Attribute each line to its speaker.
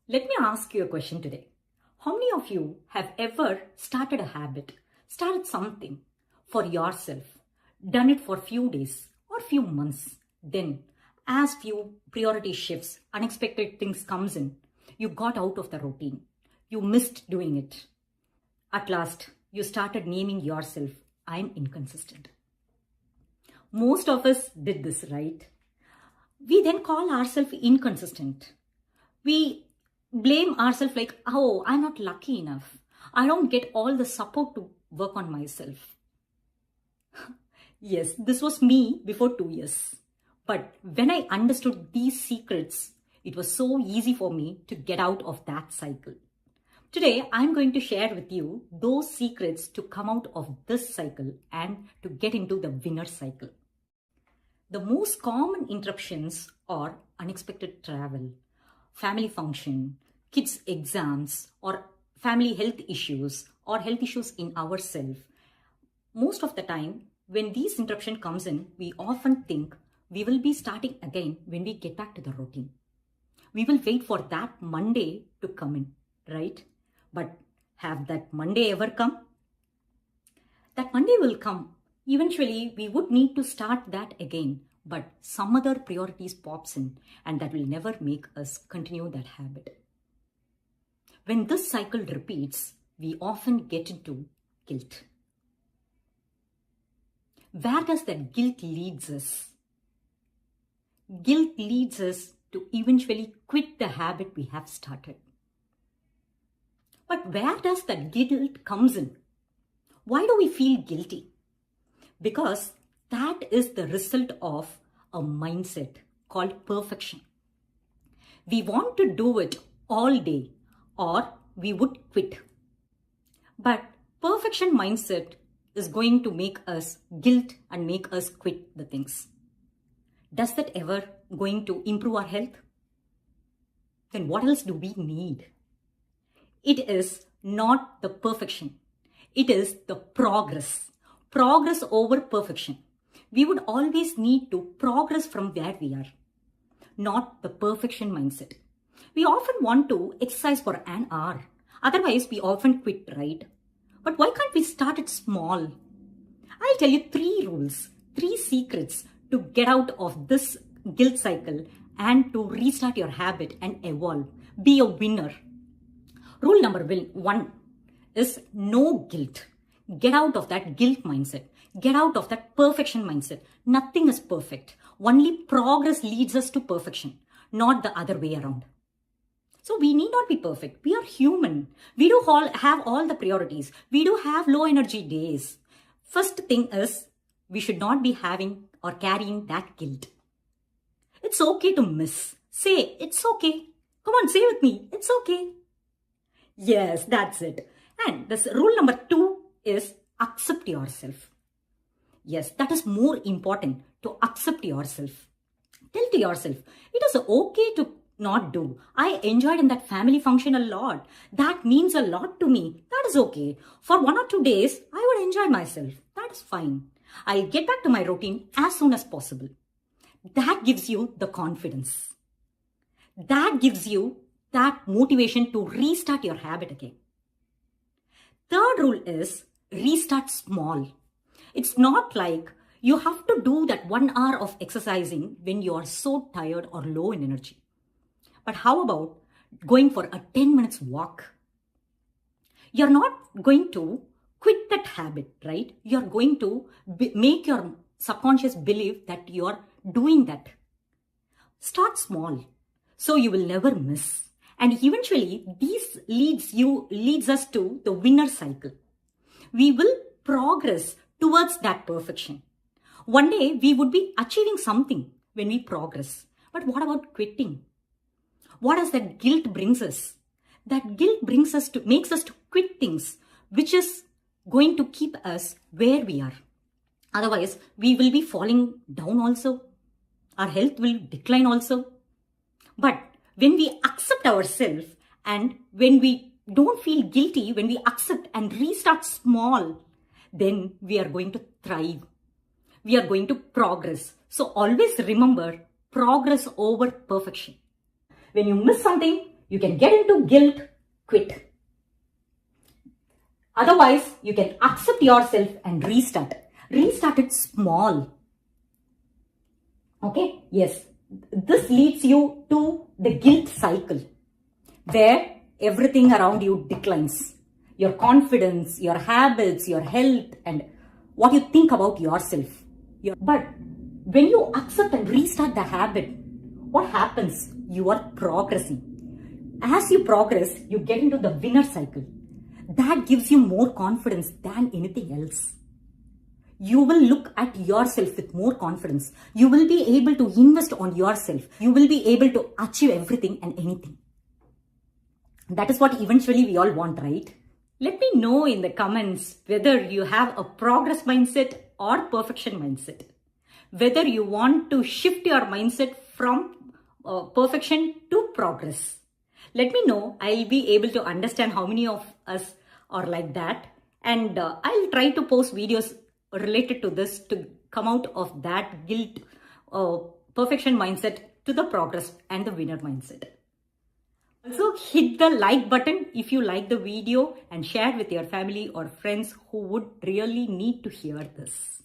Speaker 1: Let me ask you a question today. How many of you have ever started a habit, started something for yourself, done it for few days or few months, then as few priority shifts, unexpected things comes in, you got out of the routine, you missed doing it. At last, you started naming yourself, I'm inconsistent. Most of us did this, right? We then call ourselves inconsistent. We blame ourselves like, oh, I'm not lucky enough. I don't get all the support to work on myself. Yes, this was me before 2 years. But when I understood these secrets, it was so easy for me to get out of that cycle. Today, I'm going to share with you those secrets to come out of this cycle and to get into the winner cycle. The most common interruptions are unexpected travel, family function, kids' exams, or family health issues, or health issues in ourselves. Most of the time, when these interruption comes in, we often think we will be starting again when we get back to the routine. We will wait for that Monday to come in, right? But have that Monday ever come? That Monday will come. Eventually, we would need to start that again, but some other priorities pops in and that will never make us continue that habit. When this cycle repeats, we often get into guilt. Where does that guilt leads us? Guilt leads us to eventually quit the habit we have started. But where does that guilt comes in? Why do we feel guilty? Because that is the result of a mindset called perfection. We want to do it all day or we would quit. But perfection mindset is going to make us guilt and make us quit the things. Does that ever going to improve our health? Then what else do we need? It is not the perfection. It is the progress. Progress over perfection. We would always need to progress from where we are, not the perfection mindset. We often want to exercise for an hour. Otherwise, we often quit, right? But why can't we start it small? I'll tell you 3 rules, 3 secrets to get out of this guilt cycle and to restart your habit and evolve. Be a winner. Rule number 1 is no guilt. Get out of that guilt mindset. Get out of that perfection mindset. Nothing is perfect. Only progress leads us to perfection, not the other way around. So we need not be perfect. We are human. We do have all the priorities. We do have low energy days. First thing is, we should not be having or carrying that guilt. It's okay to miss. Say, it's okay. Come on, say with me. It's okay. Yes, that's it. And this rule number 2 is accept yourself. Yes, that is more important, to accept yourself. Tell to yourself, it is okay to not do. I enjoyed in that family function a lot. That means a lot to me. That is okay. For 1 or 2 days, I would enjoy myself. That is fine. I'll get back to my routine as soon as possible. That gives you the confidence. That gives you that motivation to restart your habit again. Third rule is restart small. It's not like you have to do that 1 hour of exercising when you are so tired or low in energy. But how about going for a 10 minutes walk? You're not going to quit that habit, right? You're going to make your subconscious believe that you're doing that. Start small so you will never miss. And eventually, this leads us to the winner cycle. We will progress towards that perfection. One day, we would be achieving something when we progress. But what about quitting? What does that guilt brings us? That guilt makes us to quit things, which is going to keep us where we are. Otherwise, we will be falling down also. Our health will decline also. But when we accept ourselves and when we don't feel guilty, when we accept and restart small, then we are going to thrive. We are going to progress. So always remember, progress over perfection. When you miss something, You can get into guilt, quit. Otherwise, you can accept yourself and restart. Restart it small. Okay? Yes. This leads you to the guilt cycle where everything around you declines. Your confidence, your habits, your health, and what you think about yourself. But when you accept and restart the habit, what happens? You are progressing. As you progress, you get into the winner cycle. That gives you more confidence than anything else. You will look at yourself with more confidence. You will be able to invest on yourself. You will be able to achieve everything and anything. That is what eventually we all want, right? Let me know in the comments whether you have a progress mindset or perfection mindset. Whether you want to shift your mindset from perfection to progress. Let me know. I'll be able to understand how many of us are like that. And I'll try to post videos related to this to come out of that guilt, perfection mindset to the progress and the winner mindset. Also, hit the like button if you like the video and share with your family or friends who would really need to hear this.